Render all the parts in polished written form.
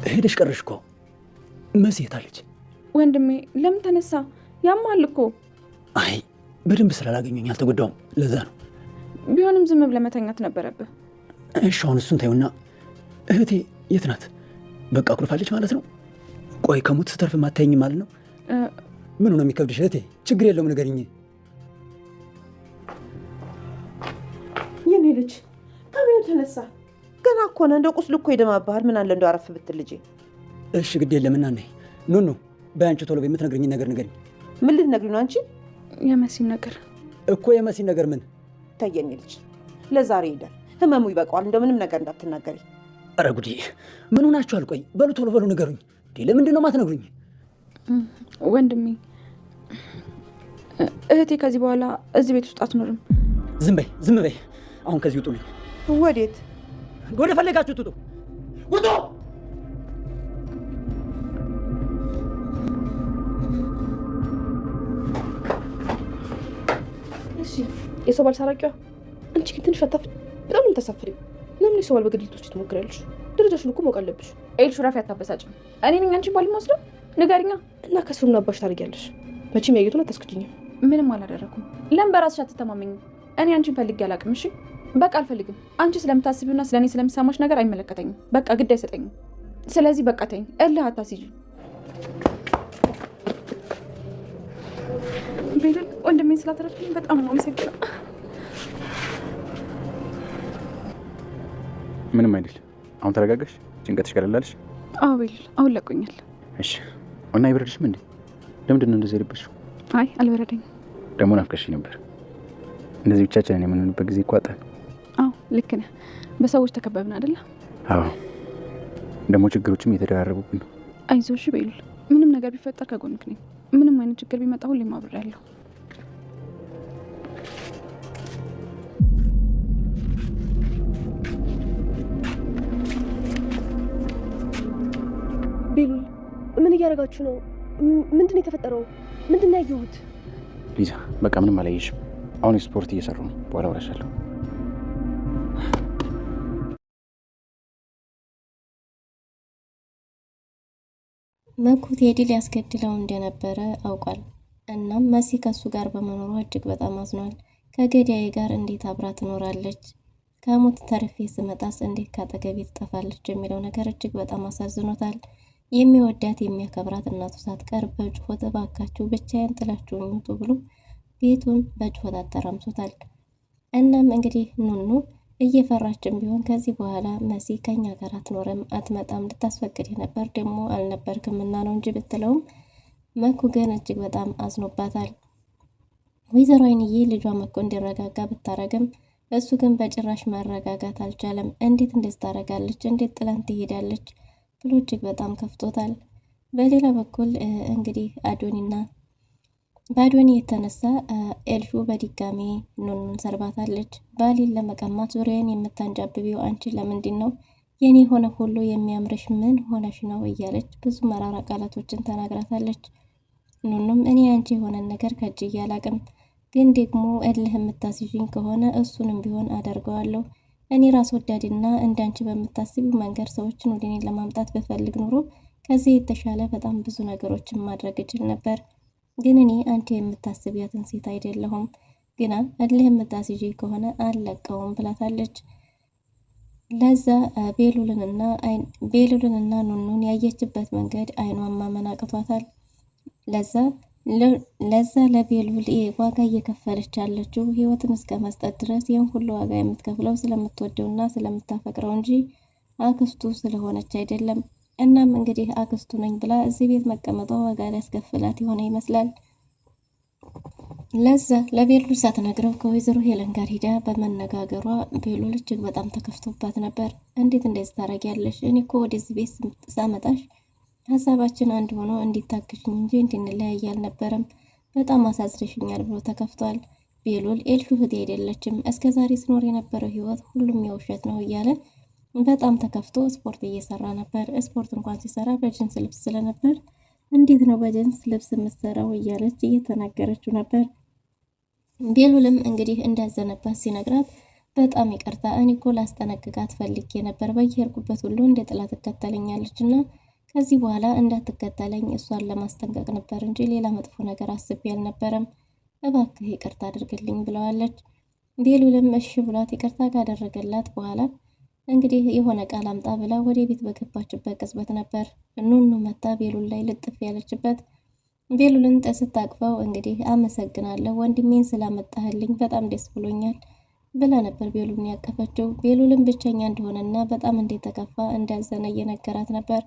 ሄደሽ ቀረሽ እኮ መሲ የታለች? ወንድሜ ለምን ተነሳ? ያማል እኮ። አይ በደንብ ስላላገኘኝ አልተጎዳውም፣ ለዛ ነው። ቢሆንም ዝም ብለህ መተኛት ነበረብህ። እሺ አሁን እሱን ታዩና እህቴ የት ናት? በቃ አኩርፋለች ማለት ነው? ቆይ ከሞት ስተርፍ ማታየኝ ማለት ነው? ምኑ ነው የሚከብድሽ እህቴ? ችግር የለውም ንገሪኝ። የኔ ልጅ ከምን ተነሳ? ገና እኮ ነው። እንደ ቁስል እኮ ይደማብሃል። ምን አለ እንደው አረፍ ብትል ልጄ። እሺ ግድ የለም እናኔ ኑኑ በአንቺ ቶሎ የምትነግረኝ ነገር ንገሪኝ። ምን ልትነግሪኝ ነው አንቺ? የመሲን ነገር እኮ የመሲን ነገር ምን ታየኝ ልጅ። ለዛሬ ይደር፣ ህመሙ ይበቃዋል። እንደው ምንም ነገር እንዳትናገሪ። ኧረ ጉዴ ምን ሆናችኋል? ቆይ በሉ ቶሎ በሉ ንገሩኝ። ለምንድን ነው ማትነግሩኝ? ወንድሜ እህቴ ከዚህ በኋላ እዚህ ቤት ውስጥ አትኖርም። ዝም በይ። አሁን ከዚህ ውጡልኝ። ወዴት? ወደ ፈለጋችሁት ውጡ። ውጡ! እሺ የሰው ባል ሰራቂዋ አንቺ ግን ትንሽ አታፍሪ? በጣም ነው የምታሳፍሪው። ለምን የሰው ባል በግድ ልትወስጂ ትሞክሪያለሽ? ደረጃሽን እኮ ማወቅ አለብሽ። ኤልሹ ራፊ አታበሳጭም። እኔ ነኝ አንቺን ባል የምወስደው? ንገሪኛ። እና ከስሩና አባሽ ታደርጊያለሽ። መቼም ያየቱን አታስክጂኝም። ምንም አላደረኩም። ለምን በራስሽ አትተማመኝም? እኔ አንቺን ፈልጌ አላውቅም። እሺ በቃ አልፈልግም። አንቺ ስለምታስቢውና ስለኔ ስለምሰማሽ ነገር አይመለከተኝም። በቃ ግድ አይሰጠኝም። ስለዚህ በቃ ተይኝ። እልህ አታስይዥ። ቤሉል ወንድሜን ስላተረፍልኝ በጣም ነው የምሰግነው። ምንም አይደል። አሁን ተረጋጋሽ? ጭንቀትሽ ቀለላለሽ? አዎ ቤሉል አሁን ለቆኛል። እሺ እና አይበረድሽም እንዴ? ለምንድን ነው እንደዚህ የለበሽው? አይ አልበረደኝም። ደግሞ ናፍቀሽኝ ነበር። እንደዚህ ብቻችንን የምንሆንበት ጊዜ ይቋጣል። አዎ ልክ ነህ። በሰዎች ተከበብን አይደለ? አዎ ደግሞ ችግሮችም እየተደራረቡብን ነው። አይዞሽ ቤሉል፣ ምንም ነገር ቢፈጠር ከጎንክ ነኝ። ምንም አይነት ችግር ቢመጣ ሁሌም አብሬያለሁ። ቤሉል ምን እያደረጋችሁ ነው? ምንድን ነው የተፈጠረው? ምንድን ነው ያየሁት? ሊዛ በቃ ምንም አላየሽም። አሁን ስፖርት እየሰራሁ ነው። በኋላ ወራሻለሁ። መኩ ቴዲ ሊያስገድለው እንደነበረ አውቋል። እናም መሲ ከሱ ጋር በመኖሯ እጅግ በጣም አዝኗል። ከገዳዬ ጋር እንዴት አብራ ትኖራለች? ከሞት ተርፌ ስመጣስ እንዴት ካጠገቤ ትጠፋለች? የሚለው ነገር እጅግ በጣም አሳዝኖታል። የሚወዳት የሚያከብራት እናቱ ሳትቀር በጩኸት እባካችሁ ብቻዬን ጥላችሁኝ ውጡ ብሎ ቤቱን በጩኸት አተራምሶታል። እናም እንግዲህ ኑኑ እየፈራችን ቢሆን ከዚህ በኋላ መሲ ከኛ ጋር አትኖርም፣ አትመጣም፣ ልታስፈቅድ ነበር ደግሞ አልነበርክምና ነው እንጂ ብትለውም መኩ ግን እጅግ በጣም አዝኖባታል። ወይዘሮ አይንዬ ልጇ መኩ እንዲረጋጋ ብታረግም እሱ ግን በጭራሽ መረጋጋት አልቻለም። እንዴት እንደዚህ ታረጋለች? እንዴት ጥላን ትሄዳለች? ብሎ እጅግ በጣም ከፍቶታል። በሌላ በኩል እንግዲህ በአዶኒ የተነሳ ኤልሹ በድጋሚ ኑኑን ሰርባታለች። ባሌን ለመቀማት ዙሪያን የምታንጃብቢው አንቺ ለምንድን ነው? የኔ የሆነ ሁሉ የሚያምርሽ ምን ሆነሽ ነው? እያለች ብዙ መራራ ቃላቶችን ተናግራታለች። ኑኑም እኔ አንቺ የሆነን ነገር ከእጅ እያላቅም፣ ግን ደግሞ እልህ የምታስይዥኝ ከሆነ እሱንም ቢሆን አደርገዋለሁ። እኔ ራስ ወዳድና እንዳንቺ በምታስቢው መንገድ ሰዎችን ወደ እኔ ለማምጣት በፈልግ ኑሮ ከዚህ የተሻለ በጣም ብዙ ነገሮችን ማድረግ እችል ነበር። ግን እኔ አንቺ የምታስቢያትን ሴት አይደለሁም። ግና እልህ የምታስይዥ ከሆነ አልለቀውም ብላታለች። ለዛ ቤሉልንና ኑኑን ያየችበት መንገድ አይኗን ማመን አቅቷታል። ለዛ ለቤሉል ዋጋ እየከፈለች ያለችው ህይወትን እስከ መስጠት ድረስ ይህን ሁሉ ዋጋ የምትከፍለው ስለምትወደውና ስለምታፈቅረው እንጂ አክስቱ ስለሆነች አይደለም። እናም እንግዲህ አክስቱ ነኝ ብላ እዚህ ቤት መቀመጧ ዋጋ ሊያስከፍላት የሆነ ይመስላል። ለዛ ለቤሉል ሳትነግረው ከወይዘሮ ሄለን ጋር ሂዳ በመነጋገሯ ቤሉል እጅግ በጣም ተከፍቶባት ነበር። እንዴት እንደዚህ ታረጊያለሽ? እኔ እኮ ወደዚህ ቤት ሳመጣሽ ሀሳባችን አንድ ሆኖ እንዲታክሽኝ እንጂ እንድንለያይ አልነበረም። በጣም አሳዝነሽኛል ብሎ ተከፍቷል። ቤሉል ኤልሹ እህቴ አይደለችም፣ እስከ ዛሬ ስኖር የነበረው ህይወት ሁሉም የውሸት ነው እያለ በጣም ተከፍቶ ስፖርት እየሰራ ነበር። ስፖርት እንኳን ሲሰራ በጅንስ ልብስ ስለነበር እንዴት ነው በጅንስ ልብስ የምትሰራው እያለች እየተናገረችው ነበር። ቤሉልም እንግዲህ እንዳዘነባት ሲነግራት በጣም ይቅርታ፣ እኔ እኮ ላስጠነቅቃት ፈልጌ ነበር። በየሄድኩበት ሁሉ እንደ ጥላ ትከተለኛለች እና ከዚህ በኋላ እንዳትከተለኝ እሷን ለማስጠንቀቅ ነበር እንጂ ሌላ መጥፎ ነገር አስቤ አልነበረም። እባክህ ይቅርታ አድርግልኝ ብለዋለች። ቤሉልም እሺ ብሏት ይቅርታ ካደረገላት በኋላ እንግዲህ የሆነ ቃል አምጣ ብላ ወደ ቤት በገባችበት ቅጽበት ነበር ኑኑ መታ ቤሉል ላይ ልጥፍ ያለችበት። ቤሉልን ስታቅፈው እንግዲህ አመሰግናለሁ ወንድሜን ስላመጣህልኝ በጣም ደስ ብሎኛል ብላ ነበር ቤሉልን ያቀፈችው። ቤሉልን ብቸኛ እንደሆነና በጣም እንደተከፋ እንዳዘነ እየነገራት ነበር።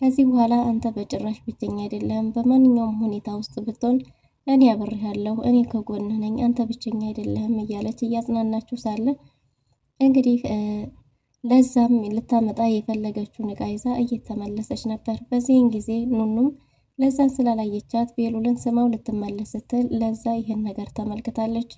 ከዚህ በኋላ አንተ በጭራሽ ብቸኛ አይደለም፣ በማንኛውም ሁኔታ ውስጥ ብትሆን እኔ አብሬሃለሁ፣ እኔ ከጎንህ ነኝ፣ አንተ ብቸኛ አይደለህም እያለች እያጽናናችሁ ሳለ እንግዲህ ለዛም ልታመጣ የፈለገችውን ዕቃ ይዛ እየተመለሰች ነበር። በዚህን ጊዜ ኑኑም ለዛን ስላላየቻት ቤሉልን ስማው ልትመለስ ስትል ለዛ ይህን ነገር ተመልክታለች።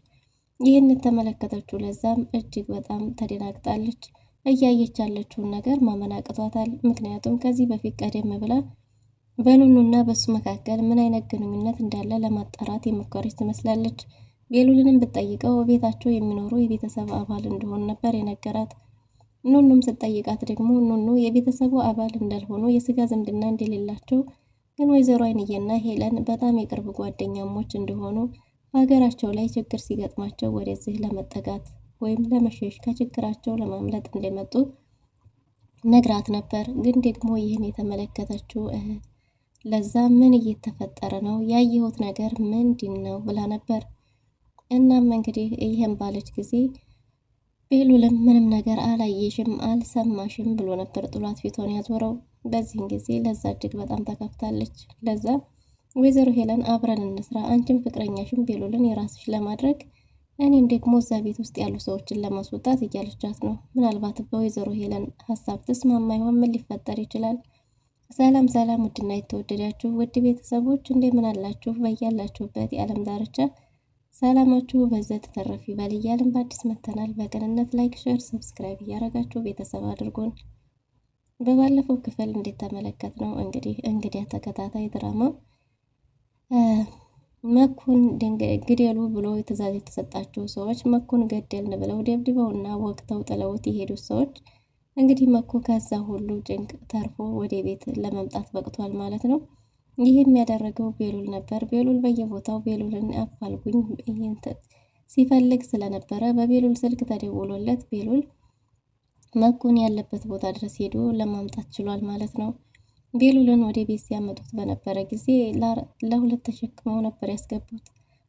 ይህን የተመለከተችው ለዛም እጅግ በጣም ተደናግጣለች። እያየች ያለችውን ነገር ማመን አቅቷታል። ምክንያቱም ከዚህ በፊት ቀደም ብላ በኑኑና በሱ መካከል ምን አይነት ግንኙነት እንዳለ ለማጣራት የሞከረች ትመስላለች። ቤሉልንም ብትጠይቀው ቤታቸው የሚኖሩ የቤተሰብ አባል እንደሆኑ ነበር የነገራት። ኑኑም ስትጠይቃት ደግሞ ኑኑ የቤተሰቡ አባል እንዳልሆኑ የስጋ ዝምድና እንደሌላቸው ግን ወይዘሮ አይንዬና ሄለን በጣም የቅርብ ጓደኛሞች እንደሆኑ በሀገራቸው ላይ ችግር ሲገጥማቸው ወደዚህ ለመጠጋት ወይም ለመሸሽ ከችግራቸው ለማምለጥ እንደመጡ ነግራት ነበር። ግን ደግሞ ይህን የተመለከተችው ለዛ ምን እየተፈጠረ ነው? ያየሁት ነገር ምንድን ነው ብላ ነበር። እናም እንግዲህ ይህን ባለች ጊዜ ቤሉልም ምንም ነገር አላየሽም አልሰማሽም ብሎ ነበር ጥሏት ፊቷን ያዞረው። በዚህን ጊዜ ለዛ እጅግ በጣም ተከፍታለች። ለዛ ወይዘሮ ሄለን አብረን እንስራ፣ አንቺም ፍቅረኛሽም ቤሉልን የራስሽ ለማድረግ እኔም ደግሞ እዛ ቤት ውስጥ ያሉ ሰዎችን ለማስወጣት እያለቻት ነው። ምናልባት በወይዘሮ ሄለን ሀሳብ ተስማማ ይሆን? ምን ሊፈጠር ይችላል? ሰላም ሰላም! ውድና የተወደዳችሁ ውድ ቤተሰቦች እንደምን አላችሁ? በያላችሁበት የዓለም ዳርቻ ሰላማችሁ በዘት ተረፍ ይበል እያልን በአዲስ መተናል። በቅንነት ላይክ፣ ሼር፣ ሰብስክራይብ እያደረጋችሁ ቤተሰብ አድርጉን። በባለፈው ክፍል እንደተመለከት ነው እንግዲህ ተከታታይ ድራማ መኩን ግደሉ ብሎ ትዕዛዝ የተሰጣቸው ሰዎች መኩን ገደልን ብለው ደብድበውና ወቅተው ጥለውት የሄዱት ሰዎች እንግዲህ መኩ ከዛ ሁሉ ጭንቅ ተርፎ ወደ ቤት ለመምጣት በቅቷል ማለት ነው። ይህም ያደረገው ቤሉል ነበር። ቤሉል በየቦታው ቤሉልን አፋልጉኝ ሲፈልግ ስለነበረ በቤሉል ስልክ ተደውሎለት ቤሉል መኩን ያለበት ቦታ ድረስ ሄዶ ለማምጣት ችሏል ማለት ነው። ቤሉልን ወደ ቤት ሲያመጡት በነበረ ጊዜ ለሁለት ተሸክመው ነበር ያስገቡት።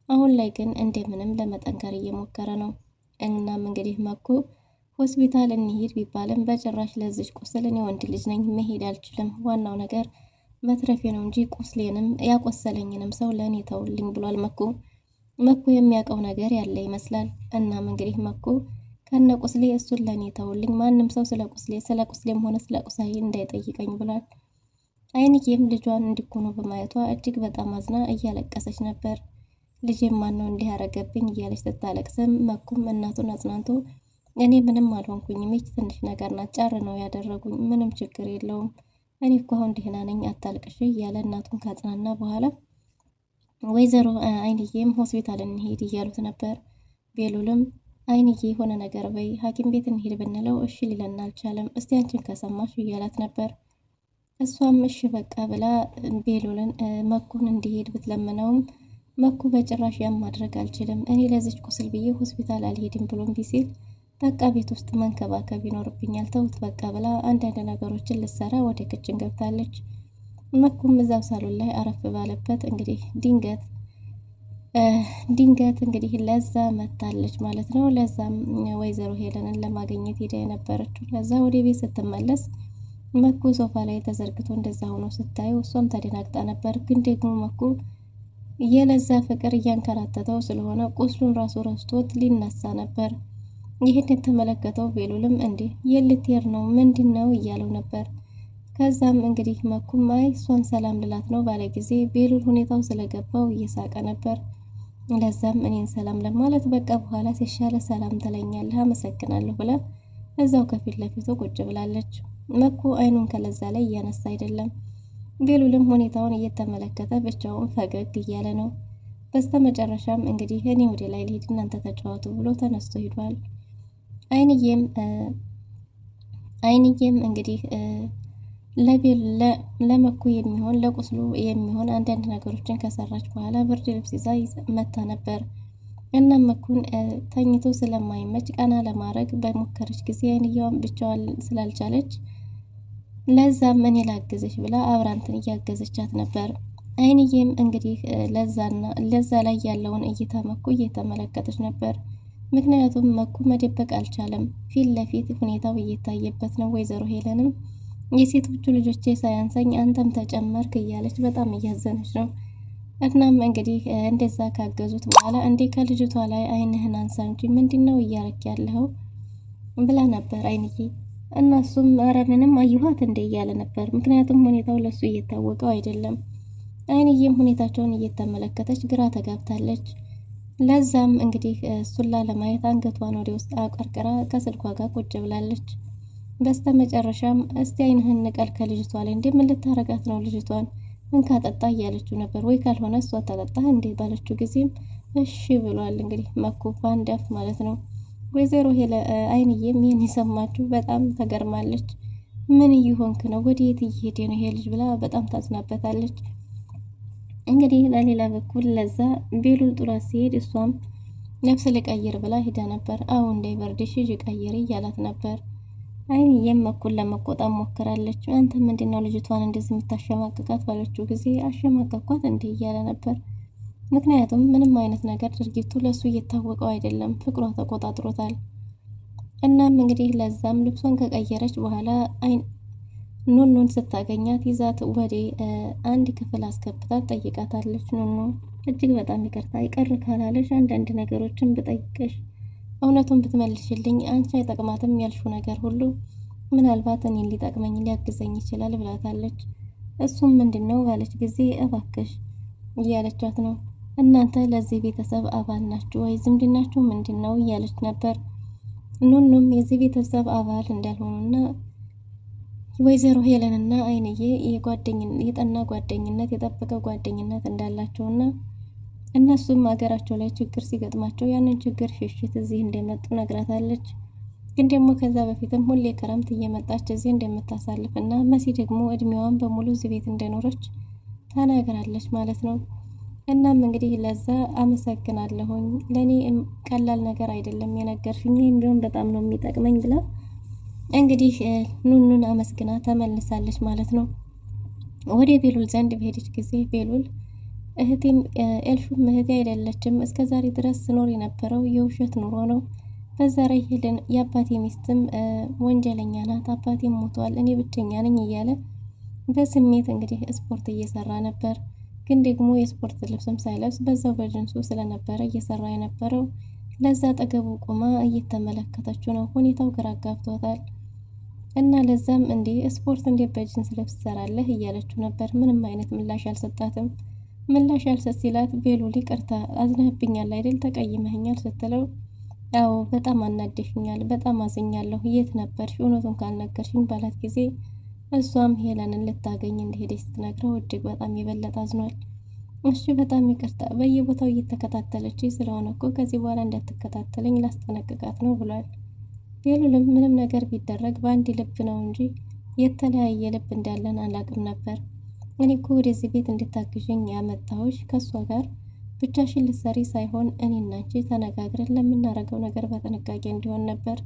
አሁን ላይ ግን እንደምንም ለመጠንከር እየሞከረ ነው። እናም እንግዲህ መኩ ሆስፒታል እንሂድ ቢባልም በጭራሽ ለዚች ቁስል እኔ ወንድ ልጅ ነኝ መሄድ አልችልም፣ ዋናው ነገር መትረፌ ነው እንጂ ቁስሌንም ያቆሰለኝንም ሰው ለእኔ ተውልኝ ብሏል መኩ የሚያውቀው ነገር ያለ ይመስላል። እናም እንግዲህ መኩ ከነ ቁስሌ እሱን ለእኔ ተውልኝ፣ ማንም ሰው ስለ ቁስሌም ሆነ ስለ ቁሳይ እንዳይጠይቀኝ ብሏል። አይንዬም ልጇን እንዲኮኑ በማየቷ እጅግ በጣም አዝና እያለቀሰች ነበር። ልጄም ማነው እንዲህ ያረገብኝ እያለች ስታለቅስም መኩም እናቱን አጽናንቶ እኔ ምንም አልሆንኩኝም፣ ይች ትንሽ ነገር ናት፣ ጫር ነው ያደረጉኝ፣ ምንም ችግር የለውም፣ እኔ እኮ አሁን ደህና ነኝ አታልቅሽ እያለ እናቱን ካጽናና በኋላ ወይዘሮ አይንዬም ሆስፒታል እንሄድ እያሉት ነበር። ቤሉልም አይንዬ የሆነ ነገር በይ፣ ሐኪም ቤት እንሄድ ብንለው እሺ ሊለን አልቻለም፣ እስቲ አንቺን ከሰማሽ እያላት ነበር። እሷም እሺ በቃ ብላ ቤሉልን መኩን እንዲሄድ ብትለምነውም መኩ በጭራሽ ያም ማድረግ አልችልም፣ እኔ ለዚች ቁስል ብዬ ሆስፒታል አልሄድም ብሎም ቢሲል በቃ ቤት ውስጥ መንከባከብ ይኖርብኛል ተውት በቃ ብላ አንዳንድ ነገሮችን ልትሰራ ወደ ክችን ገብታለች። መኩም እዛው ሳሎን ላይ አረፍ ባለበት እንግዲህ ድንገት እንግዲህ ለዛ መታለች ማለት ነው። ለዛም ወይዘሮ ሄለንን ለማግኘት ሄዳ የነበረችው ለዛ ወደ ቤት ስትመለስ መኩ ሶፋ ላይ ተዘርግቶ እንደዛ ሆኖ ስታየው እሷም ተደናግጣ ነበር። ግን ደግሞ መኩ የለዛ ፍቅር እያንከራተተው ስለሆነ ቁስሉን ራሱ ረስቶት ሊነሳ ነበር። ይህን የተመለከተው ቤሉልም እንዴ የልትሄድ ነው ምንድን ነው እያለው ነበር። ከዛም እንግዲህ መኩም አይ እሷን ሰላም ልላት ነው ባለ ጊዜ ቤሉል ሁኔታው ስለገባው እየሳቀ ነበር። ለዛም እኔን ሰላም ለማለት በቃ በኋላ ሲሻለ ሰላም ትለኛለህ አመሰግናለሁ ብላ እዛው ከፊት ለፊቱ ቁጭ ብላለች። መኩ አይኑን ከለዛ ላይ እያነሳ አይደለም። ቤሉልም ሁኔታውን እየተመለከተ ብቻውን ፈገግ እያለ ነው። በስተመጨረሻም እንግዲህ እኔ ወደ ላይ ልሄድ እናንተ ተጫወቱ ብሎ ተነስቶ ሂዷል። አይንዬም እንግዲህ ለመኩ የሚሆን ለቁስሉ የሚሆን አንዳንድ ነገሮችን ከሰራች በኋላ ብርድ ልብስ ይዛ መታ ነበር። እናም መኩን ተኝቶ ስለማይመች ቀና ለማድረግ በሞከረች ጊዜ አይንዬዋን ብቻዋን ስላልቻለች ለዛም እኔ ላግዝሽ ብላ አብራንትን እያገዘቻት ነበር። አይንዬም እንግዲህ ለዛ ላይ ያለውን እይታ መኩ እየተመለከተች ነበር። ምክንያቱም መኩ መደበቅ አልቻለም። ፊት ለፊት ሁኔታው እየታየበት ነው። ወይዘሮ ሄለንም የሴቶቹ ልጆቼ ሳያንሰኝ አንተም ተጨመርክ እያለች በጣም እያዘነች ነው። እናም እንግዲህ እንደዛ ካገዙት በኋላ እንዴ ከልጅቷ ላይ አይንህን አንሳ እንጂ ምንድነው እያረክ ያለኸው ብላ ነበር አይንዬ። እናሱም ኧረ ምንም አየኋት እንዴ እያለ ነበር። ምክንያቱም ሁኔታው ለሱ እየታወቀው አይደለም። አይንዬም ሁኔታቸውን እየተመለከተች ግራ ተጋብታለች። ለዛም እንግዲህ እሱን ላለማየት አንገቷን ወደ ውስጥ አቀርቅራ ከስልኳ ጋር ቁጭ ብላለች። በስተ መጨረሻም እስቲ አይንህን ንቀል ከልጅቷ ላይ እንዴ ምን ልታረጋት ነው ልጅቷን እንካ ጠጣ እያለችው ነበር። ወይ ካልሆነ እሷ ታጠጣ እንዴ ባለችው ጊዜም እሺ ብሏል። እንግዲህ መኩ ባንዳፍ ማለት ነው። ወይዘሮ ሄለ አይንዬም ይህን የሰማችሁ በጣም ተገርማለች። ምን እየሆንክ ነው? ወዴት እየሄደ ነው ይሄ ልጅ ብላ በጣም ታዝናበታለች። እንግዲህ በሌላ በኩል ለዛ ቤሉል ጥሏት ሲሄድ እሷም ነፍስ ልቀይር ብላ ሄዳ ነበር። አሁን እንዳይበርድሽ ሂጂ ቀይሪ እያላት ነበር። አይንዬም መኩን ለመቆጣት ሞክራለች። አንተ ምንድነው ልጅቷን እንደዚህ የምታሸማቅቃት ባለችው ጊዜ አሸማቀቋት እንዴ እያለ ነበር። ምክንያቱም ምንም አይነት ነገር ድርጊቱ ለሱ እየታወቀው አይደለም፣ ፍቅሯ ተቆጣጥሮታል። እናም እንግዲህ ለዛም ልብሷን ከቀየረች በኋላ ኑኑን ስታገኛት ይዛት ወደ አንድ ክፍል አስገብታት ጠይቃታለች። ኑኑ እጅግ በጣም ይቅርታ ይቀር ካላለሽ አንዳንድ ነገሮችን ብጠይቅሽ እውነቱን ብትመልሽልኝ አንቺ አይጠቅማትም ያልሽው ነገር ሁሉ ምናልባት እኔን ሊጠቅመኝ ሊያግዘኝ ይችላል ብላታለች። እሱም ምንድነው ባለች ጊዜ እባክሽ እያለቻት ነው። እናንተ ለዚህ ቤተሰብ አባል ናችሁ ወይ ዝምድናችሁ ምንድነው እያለች ነበር። ኑኑም የዚህ ቤተሰብ አባል እንዳልሆኑና ወይዘሮ ሄለንና አይንዬ የጠና ጓደኝነት የጠበቀ ጓደኝነት እንዳላቸውና እነሱም ሀገራቸው ላይ ችግር ሲገጥማቸው ያንን ችግር ሽሽት እዚህ እንደመጡ ነግራታለች። ግን ደግሞ ከዛ በፊትም ሁሌ ክረምት እየመጣች እዚህ እንደምታሳልፍና መሲ ደግሞ እድሜዋን በሙሉ እዚህ ቤት እንደኖረች ተናግራለች ማለት ነው። እናም እንግዲህ ለዛ አመሰግናለሁኝ፣ ለኔ ቀላል ነገር አይደለም የነገርሽኝ፣ ይህም ቢሆን በጣም ነው የሚጠቅመኝ ብላ እንግዲህ ኑኑን አመስግና ተመልሳለች ማለት ነው። ወደ ቤሉል ዘንድ በሄደች ጊዜ ቤሉል እህቴም ኤልሹም እህቴ አይደለችም፣ እስከ ዛሬ ድረስ ስኖር የነበረው የውሸት ኑሮ ነው። በዛ ላይ ሄለን የአባቴ ሚስትም ወንጀለኛ ናት፣ አባቴም ሞቷል፣ እኔ ብቸኛ ነኝ እያለ በስሜት እንግዲህ ስፖርት እየሰራ ነበር። ግን ደግሞ የስፖርት ልብስም ሳይለብስ በዛው በጅንሱ ስለነበረ እየሰራ የነበረው ለዛ አጠገቡ ቁማ እየተመለከተችው ነው። ሁኔታው ግራ አጋብቷታል። እና ለዛም እንዴ ስፖርት እንዴት በጅንስ ልብስ ትሰራለህ እያለችው ነበር። ምንም አይነት ምላሽ አልሰጣትም። ምላሽ ያልሰጥ ሲላት ቤሉል ይቅርታ አዝነህብኛል አይደል ተቀይመህኛል ስትለው አዎ በጣም አናደሽኛል፣ በጣም አዝኛለሁ፣ የት ነበርሽ እውነቱን ካልነገርሽኝ ባላት ጊዜ እሷም ሄለንን ልታገኝ እንደሄደች ስትነግረው እጅግ በጣም የበለጠ አዝኗል። እሺ በጣም ይቅርታ በየቦታው እየተከታተለች ስለሆነ እኮ ከዚህ በኋላ እንዳትከታተለኝ ላስጠነቅቃት ነው ብሏል። ቤሉልም ምንም ነገር ቢደረግ በአንድ ልብ ነው እንጂ የተለያየ ልብ እንዳለን አላቅም ነበር። እኔ እኮ ወደዚህ ቤት እንድታግዥኝ ያመጣሁሽ ከሷ ጋር ብቻሽን ልትሰሪ ሳይሆን እኔና አንቺ ተነጋግረን ለምናረገው ነገር በጥንቃቄ እንዲሆን ነበር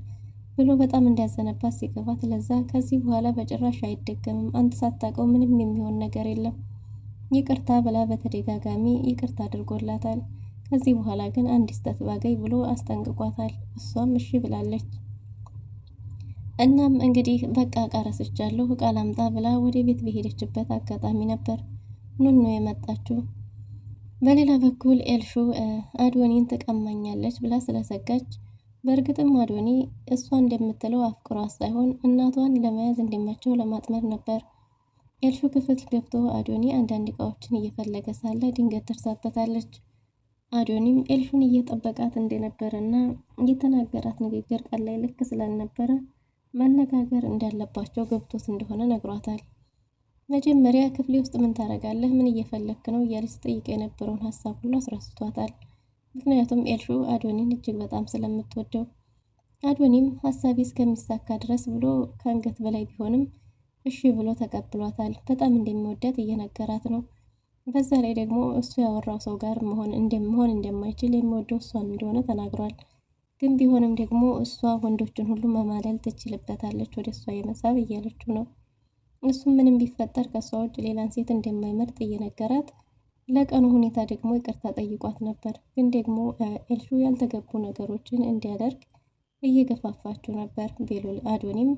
ብሎ በጣም እንዲያዘነባት ሲገባት ለዛ ከዚህ በኋላ በጭራሽ አይደገምም፣ አንተ ሳታውቀው ምንም የሚሆን ነገር የለም ይቅርታ ብላ በተደጋጋሚ ይቅርታ አድርጎላታል። ከዚህ በኋላ ግን አንድ ስህተት ባገኝ ብሎ አስጠንቅቋታል። እሷም እሺ ብላለች። እናም እንግዲህ በቃ እቃ ረስቻለሁ እቃ ላምጣ ብላ ወደ ቤት በሄደችበት አጋጣሚ ነበር ኑኑ የመጣችው። በሌላ በኩል ኤልሹ አዶኒን ትቀማኛለች ብላ ስለሰጋች፣ በእርግጥም አዶኒ እሷ እንደምትለው አፍቅሯት ሳይሆን እናቷን ለመያዝ እንዲመቸው ለማጥመር ነበር። ኤልሹ ክፍል ገብቶ አዶኒ አንዳንድ እቃዎችን እየፈለገ ሳለ ድንገት ደርሳበታለች። አዶኒም ኤልሹን እየጠበቃት እንደነበረና እየተናገራት ንግግር ቃል ላይ ልክ ስላልነበረ መነጋገር እንዳለባቸው ገብቶት እንደሆነ ነግሯታል። መጀመሪያ ክፍሌ ውስጥ ምን ታረጋለህ? ምን እየፈለክ ነው? እያለች ጠይቀ የነበረውን ሀሳብ ሁሉ አስረስቷታል። ምክንያቱም ኤልሹ አዶኒን እጅግ በጣም ስለምትወደው አዶኒም ሀሳቤ እስከሚሳካ ድረስ ብሎ ከአንገት በላይ ቢሆንም እሺ ብሎ ተቀብሏታል። በጣም እንደሚወዳት እየነገራት ነው። በዛ ላይ ደግሞ እሱ ያወራው ሰው ጋር መሆን እንደማይችል የሚወደው እሷን እንደሆነ ተናግሯል። ግን ቢሆንም ደግሞ እሷ ወንዶችን ሁሉ መማለል ትችልበታለች፣ ወደ እሷ የመሳብ እያለችው ነው። እሱም ምንም ቢፈጠር ከእሷ ውጭ ሌላን ሴት እንደማይመርጥ እየነገራት ለቀኑ ሁኔታ ደግሞ ይቅርታ ጠይቋት ነበር። ግን ደግሞ ኤልሹ ያልተገቡ ነገሮችን እንዲያደርግ እየገፋፋችው ነበር። ቤሉል አዶኒም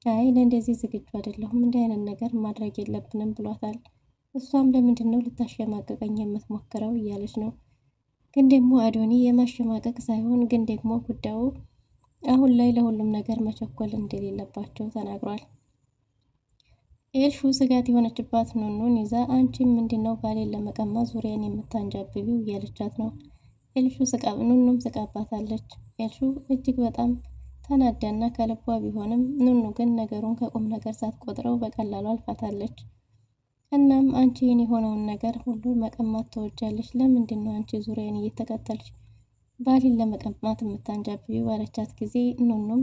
አይ ለእንደዚህ ዝግጁ አይደለሁም፣ እንዲህ አይነት ነገር ማድረግ የለብንም ብሏታል። እሷም ለምንድን ነው ልታሸማቀቀኝ የምትሞክረው እያለች ነው። ግን ደግሞ አዶኒ የማሸማቀቅ ሳይሆን ግን ደግሞ ጉዳዩ አሁን ላይ ለሁሉም ነገር መቸኮል እንደሌለባቸው ተናግሯል። ኤልሹ ስጋት የሆነችባት ኑኑን ይዛ አንቺ ምንድነው ባሌን ለመቀማት ዙሪያን የምታንጃብቢው እያለቻት ነው። ኤልሹ ኑኑም ስቃባታለች። ኤልሹ እጅግ በጣም ተናዳና ከልቧ ቢሆንም ኑኑ ግን ነገሩን ከቁም ነገር ሳትቆጥረው በቀላሉ አልፋታለች። እናም አንቺ ይህን የሆነውን ነገር ሁሉ መቀማት ትወጃለች፣ ለምንድን ነው አንቺ ዙሪያን እየተከተልሽ ባሌን ለመቀማት የምታንጃብቢው ባለቻት ጊዜ ኑኑም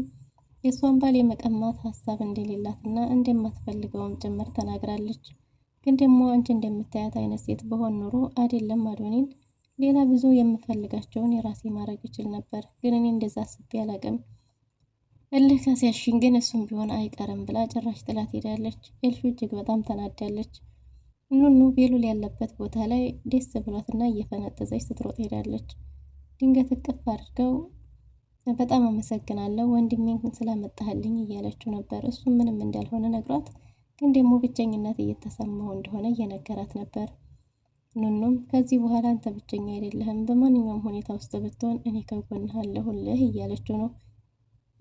የእሷን ባል የመቀማት ሀሳብ እንደሌላትና እንደማትፈልገውም ጭምር ተናግራለች። ግን ደግሞ አንቺ እንደምታያት አይነት ሴት በሆን ኑሮ አይደለም አዶኒን ሌላ ብዙ የምፈልጋቸውን የራሴ ማድረግ እችል ነበር። ግን እኔ እንደዛ አስቤ አላቅም። እልህ ካስያዝሽኝ ግን እሱም ቢሆን አይቀርም ብላ ጭራሽ ጥላት ሄዳለች። ኤልሹ እጅግ በጣም ተናዳለች። ኑኑ ቤሉል ያለበት ቦታ ላይ ደስ ብሏትና እየፈነጠዘች ስትሮጥ ሄዳለች። ድንገት እቅፍ አድርገው በጣም አመሰግናለሁ ወንድሜን ስላመጣህልኝ እያለችው ነበር። እሱም ምንም እንዳልሆነ ነግሯት ግን ደግሞ ብቸኝነት እየተሰማው እንደሆነ እየነገራት ነበር። ኑኑም ከዚህ በኋላ አንተ ብቸኛ አይደለህም፣ በማንኛውም ሁኔታ ውስጥ ብትሆን እኔ ከጎንህ አለሁልህ እያለችው ነው።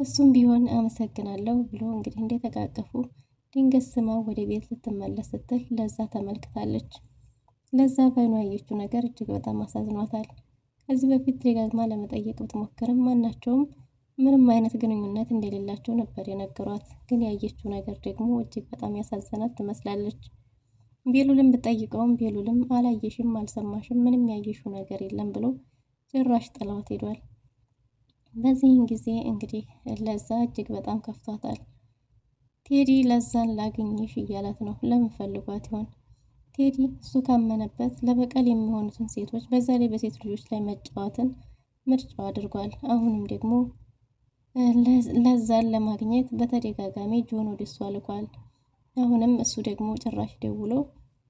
እሱም ቢሆን አመሰግናለሁ ብሎ እንግዲህ እንደተቃቀፉ ድንገት ስማው ወደ ቤት ልትመለስ ስትል ለዛ ተመልክታለች። ለዛ ባይኗ ያየችው ነገር እጅግ በጣም አሳዝኗታል። ከዚህ በፊት ደጋግማ ለመጠየቅ ብትሞክርም ማናቸውም ምንም አይነት ግንኙነት እንደሌላቸው ነበር የነገሯት። ግን ያየችው ነገር ደግሞ እጅግ በጣም ያሳዘናት ትመስላለች። ቤሉልም ብጠይቀውም ቤሉልም አላየሽም፣ አልሰማሽም፣ ምንም ያየሽው ነገር የለም ብሎ ጭራሽ ጥላዋት ሄዷል። በዚህን ጊዜ እንግዲህ ለዛ እጅግ በጣም ከፍቷታል። ቴዲ ለዛን ላግኝሽ እያላት ነው። ለምን ፈልጓት ይሆን? ቴዲ እሱ ካመነበት ለበቀል የሚሆኑትን ሴቶች በዛ ላይ በሴት ልጆች ላይ መጫወትን ምርጫው አድርጓል። አሁንም ደግሞ ለዛን ለማግኘት በተደጋጋሚ ጆን ወደ እሷ ልኳል። አሁንም እሱ ደግሞ ጭራሽ ደውሎ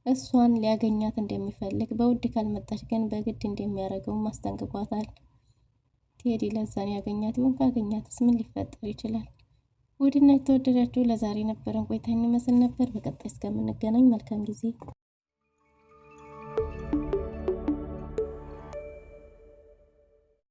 እሷን ሊያገኛት እንደሚፈልግ በውድ ካልመጣች ግን በግድ እንደሚያደርገው ማስጠንቅቋታል። ቴዲ ለዛን ያገኛት ይሆን? ካገኛትስ ምን ሊፈጠር ይችላል? ውድና የተወደዳችሁ ለዛሬ ነበረን ቆይታ ይመስል ነበር። በቀጣይ እስከምንገናኝ መልካም ጊዜ